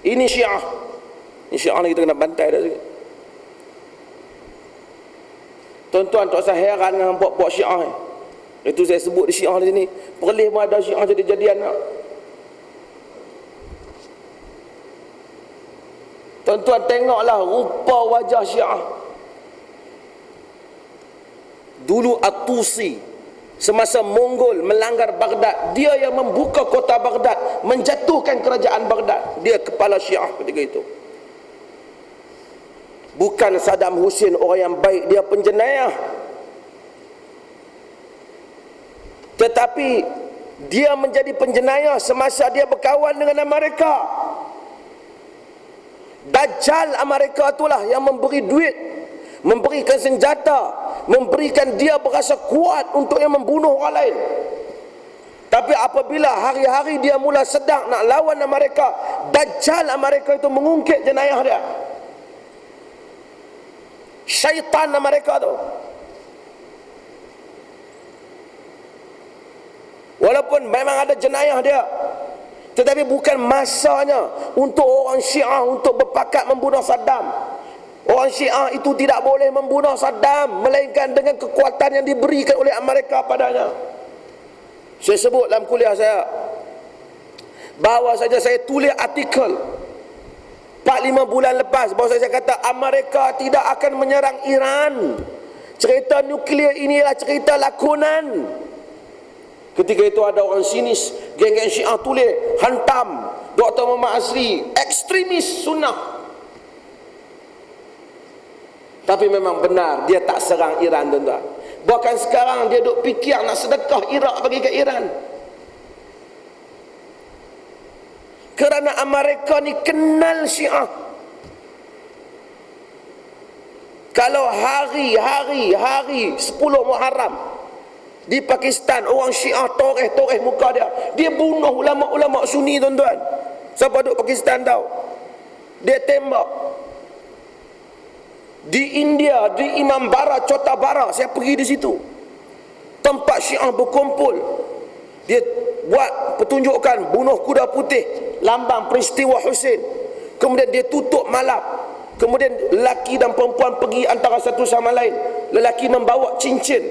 Ini Syiah. Ini Syiah ni kita kena bantai dah sikit. Tuan-tuan, tak usah heran dengan buat-buat Syiah ni. Itu saya sebut di Syiah di sini. Perlis pun ada Syiah jadi-jadian nak. Tuan-tuan tengoklah rupa wajah Syiah. Dulu At-Tusi semasa Mongol melanggar Baghdad, dia yang membuka kota Baghdad, menjatuhkan kerajaan Baghdad. Dia kepala Syiah ketika itu. Bukan Saddam Hussein orang yang baik, dia penjenayah. Tetapi dia menjadi penjenayah semasa dia berkawan dengan Amerika. Dajjal Amerika itulah yang memberi duit, memberikan senjata, memberikan dia berasa kuat untuk yang membunuh orang lain. Tapi apabila hari-hari dia mula sedang nak lawan Amerika, Dajjal Amerika itu mengungkit jenayah dia. Syaitan Amerika tu. Walaupun memang ada jenayah dia, tetapi bukan masanya untuk orang Syiah untuk berpakat membunuh Saddam. Orang Syiah itu tidak boleh membunuh Saddam, melainkan dengan kekuatan yang diberikan oleh Amerika padanya. Saya sebut dalam kuliah saya, bahawa saja saya tulis artikel 4-5 bulan lepas, bahawa saya kata Amerika tidak akan menyerang Iran. Cerita nuklear inilah cerita lakonan. Ketika itu ada orang sinis, geng-geng Syiah tulis, hantam Dr. Muhammad Asri, ekstremis sunnah. Tapi memang benar, dia tak serang Iran, tuan-tuan. Bahkan sekarang dia duk fikir nak sedekah Iraq bagi ke Iran. Kerana Amerika ni kenal Syiah. Kalau hari 10 Muharram di Pakistan, orang Syiah toreh muka dia, dia bunuh ulama-ulama Sunni, tuan-tuan. Siapa duduk Pakistan tahu? Dia tembak. Di India, di Imam Bara, Chota Bara, saya pergi di situ, tempat Syiah berkumpul. Dia buat pertunjukan bunuh kuda putih, lambang peristiwa Hussein. Kemudian dia tutup malam. Kemudian lelaki dan perempuan pergi antara satu sama lain. Lelaki membawa cincin,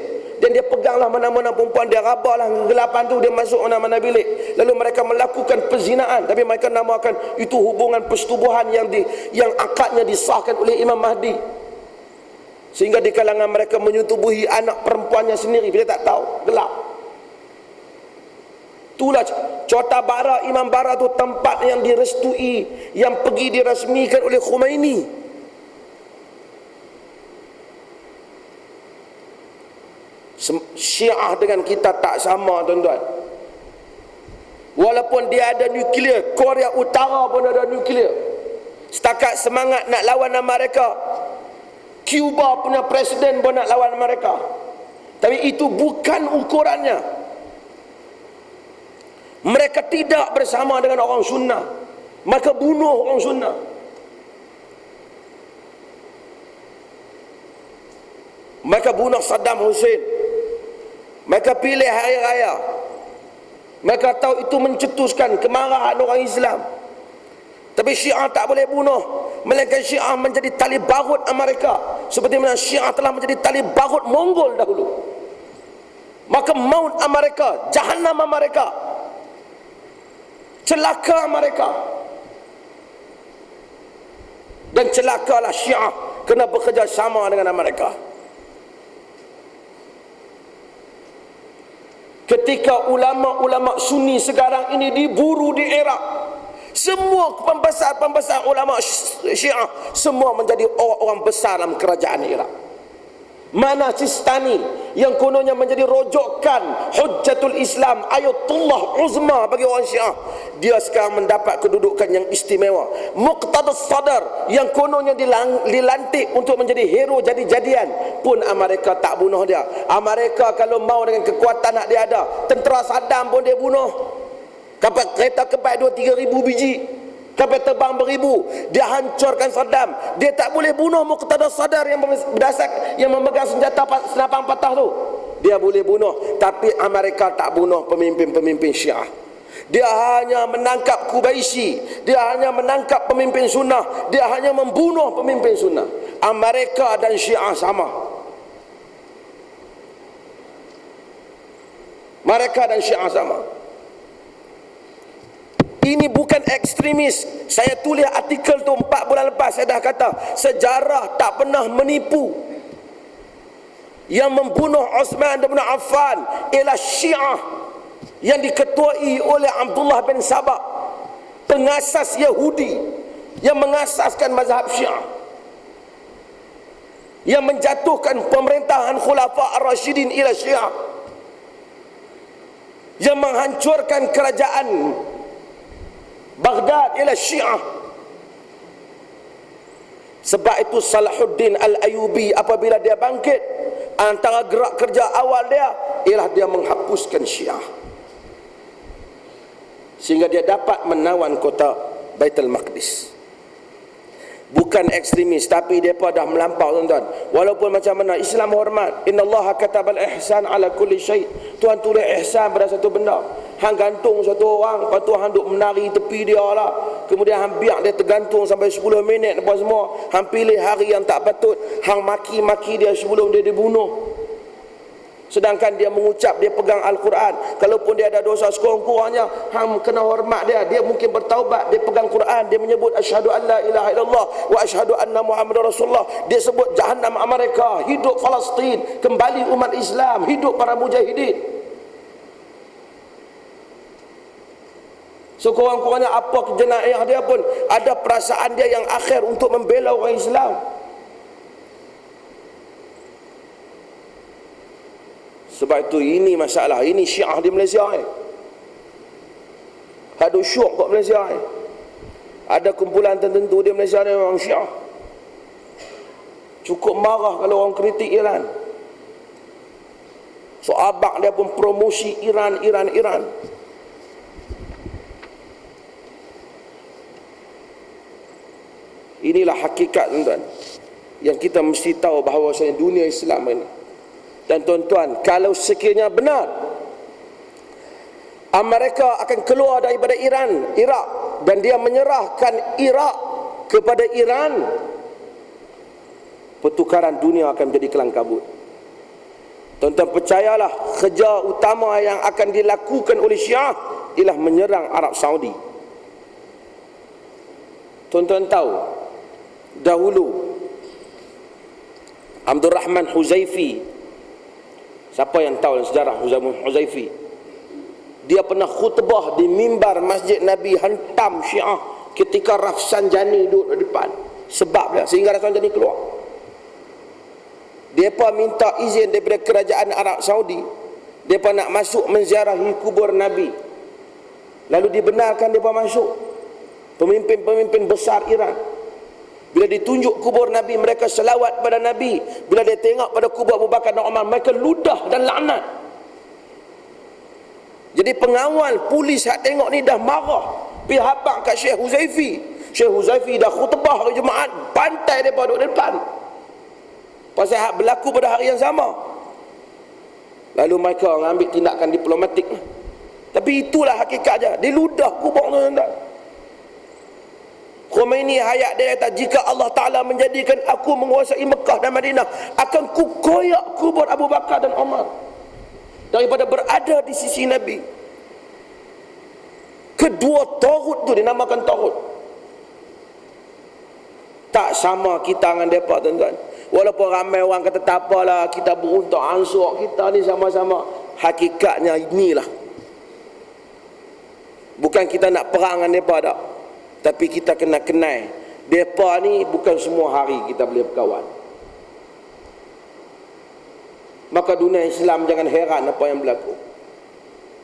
dan dia peganglah mana-mana perempuan, dia rabahlah kegelapan tu, dia masuk mana-mana bilik. Lalu mereka melakukan perzinaan, tapi mereka namakan itu hubungan persetubuhan yang akadnya disahkan oleh Imam Mahdi. Sehingga di kalangan mereka menyetubuhi anak perempuannya sendiri, dia tak tahu, gelap. Itulah Chota Bara, Imam Bara tu tempat yang direstui, yang pergi dirasmikan oleh Khomeini. Syiah dengan kita tak sama, tuan-tuan. Walaupun dia ada nuklear, Korea Utara pun ada nuklear. Setakat semangat nak lawan Amerika, Cuba punya presiden pun nak lawan Amerika. Tapi itu bukan ukurannya. Mereka tidak bersama dengan orang sunnah, maka bunuh orang sunnah. Mereka bunuh Saddam Hussein. Mereka pilih hari raya. Mereka tahu itu mencetuskan kemarahan orang Islam. Tapi Syiah tak boleh bunuh, melainkan Syiah menjadi tali barut Amerika, seperti mana Syiah telah menjadi tali barut Mongol dahulu. Maka maut Amerika, jahanam Amerika, celaka Amerika. Dan celakalah Syiah kena bekerja sama dengan Amerika. Ketika ulama-ulama Sunni sekarang ini diburu di Iraq, semua pembesar-pembesar ulama Syiah semua menjadi orang-orang besar dalam kerajaan Iraq. Mana Sistani yang kononnya menjadi rojokan Hujjatul Islam, Ayatullah Uzma bagi orang Syiah, dia sekarang mendapat kedudukan yang istimewa. Muqtadas Sadr yang kononnya dilantik untuk menjadi hero jadi-jadian, pun Amerika tak bunuh dia. Amerika kalau mau dengan kekuatan nak dia ada, tentera Saddam pun dia bunuh. Kapal kereta kebat 2-3 ribu biji, kapal terbang beribu, dia hancurkan Saddam. Dia tak boleh bunuh Muqtadas Sadr yang memegang senjata senapan patah tu. Dia boleh bunuh, tapi Amerika tak bunuh pemimpin-pemimpin Syiah. Dia hanya menangkap Qubaisi, dia hanya menangkap pemimpin sunnah, dia hanya membunuh pemimpin sunnah. Amerika dan Syiah sama. Mereka dan Syiah sama. Ini bukan ekstremis. Saya tulis artikel tu 4 bulan lepas. Saya dah kata sejarah tak pernah menipu. Yang membunuh Uthman bin Affan ialah Syiah yang diketuai oleh Abdullah bin Sabah, pengasas Yahudi yang mengasaskan mazhab Syiah, yang menjatuhkan pemerintahan Khulafa Ar-Rasyidin ila Syiah, yang menghancurkan kerajaan Baghdad ila Syiah. Sebab itu Salahuddin Al-Ayyubi apabila dia bangkit, antara gerak kerja awal dia ialah dia menghapuskan Syiah, sehingga dia dapat menawan kota Baitul Maqdis. Bukan ekstremis, tapi mereka dah melampau, tuan-tuan. Walaupun macam mana Islam hormat, innallaha katabal ihsan ala kulli syai'. Tuhan tulis ihsan pada satu benda. Hang gantung satu orang, lepas tu hang duk menari tepi dia lah, kemudian hang biar dia tergantung sampai 10 minit apa semua. Hang pilih hari yang tak patut, hang maki-maki dia sebelum dia dibunuh. Sedangkan dia mengucap, dia pegang Al-Quran. Kalaupun dia ada dosa sekurang-kurangnya, hang kena hormat dia. Dia mungkin bertaubat, dia pegang Quran, dia menyebut asyhadu an la ilaha illallah wa asyhadu anna Muhammadar Rasulullah. Dia sebut jahannam Amerika, hidup Palestin, kembali umat Islam, hidup para mujahidin. Sekurang-kurangnya apa jenayah dia pun ada perasaan dia yang akhir untuk membela orang Islam. Sebab itu ini masalah. Ini Syiah di Malaysia ni. Ada syok kat Malaysia ni. Ada kumpulan tertentu di Malaysia ni orang Syiah. Cukup marah kalau orang kritik Iran. So abang dia pun promosi Iran. Inilah hakikat, tuan-tuan, yang kita mesti tahu bahawasanya dunia Islam ini. Dan tuan-tuan, kalau sekiranya benar Amerika akan keluar daripada Iraq, dan dia menyerahkan Iraq kepada Iran, pertukaran dunia akan menjadi kelang kabut. Tuan-tuan percayalah, kerja utama yang akan dilakukan oleh Syiah ialah menyerang Arab Saudi. Tuan-tuan tahu, dahulu Abdul Rahman Huzaifi, siapa yang tahu sejarah Huzaifi? Dia pernah khutbah di mimbar Masjid Nabi, hantam Syiah ketika Rafsanjani duduk di depan. Sebab dia, sehingga Rafsanjani keluar. Dia pun minta izin daripada kerajaan Arab Saudi. Dia pun nak masuk menziarahi kubur Nabi. Lalu dibenarkan dia pun masuk. Pemimpin-pemimpin besar Iran, bila ditunjuk kubur Nabi, mereka selawat pada Nabi. Bila dia tengok pada kubur Abu Bakar dan Umar, mereka ludah dan laknat. Jadi pengawal polis hak tengok ni dah marah, pergi habaq kat Syekh Huzaifi. Syekh Huzaifi dah khutbah hari Jumaat, bantai mereka duduk depan, pasal hak berlaku pada hari yang sama. Lalu mereka mengambil tindakan diplomatik. Tapi itulah hakikatnya, dia ludah kubur tu. Khomeini hayat dia kata, jika Allah Ta'ala menjadikan aku menguasai Mekah dan Madinah, akan ku koyak kubur Abu Bakar dan Umar daripada berada di sisi Nabi. Kedua taghut tu dinamakan taghut. Tak sama kita dengan mereka, tuan-tuan. Walaupun ramai orang kata tak apalah, kita beruntuk ansur, kita ni sama-sama. Hakikatnya inilah. Bukan kita nak perang dengan mereka tak, tapi kita kena kenal, mereka ni bukan semua hari kita boleh berkawan. Maka dunia Islam jangan heran apa yang berlaku.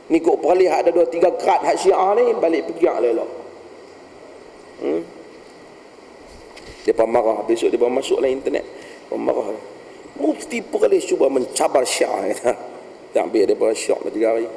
Ni kok perlihat ada 2-3 kerat hak Syiah ni balik pergi elok. Depa marah, besok depa masuklah internet. Depa marah. Mufti Perlis cuba mencabar Syiah. Tak biar depa syok 3 hari.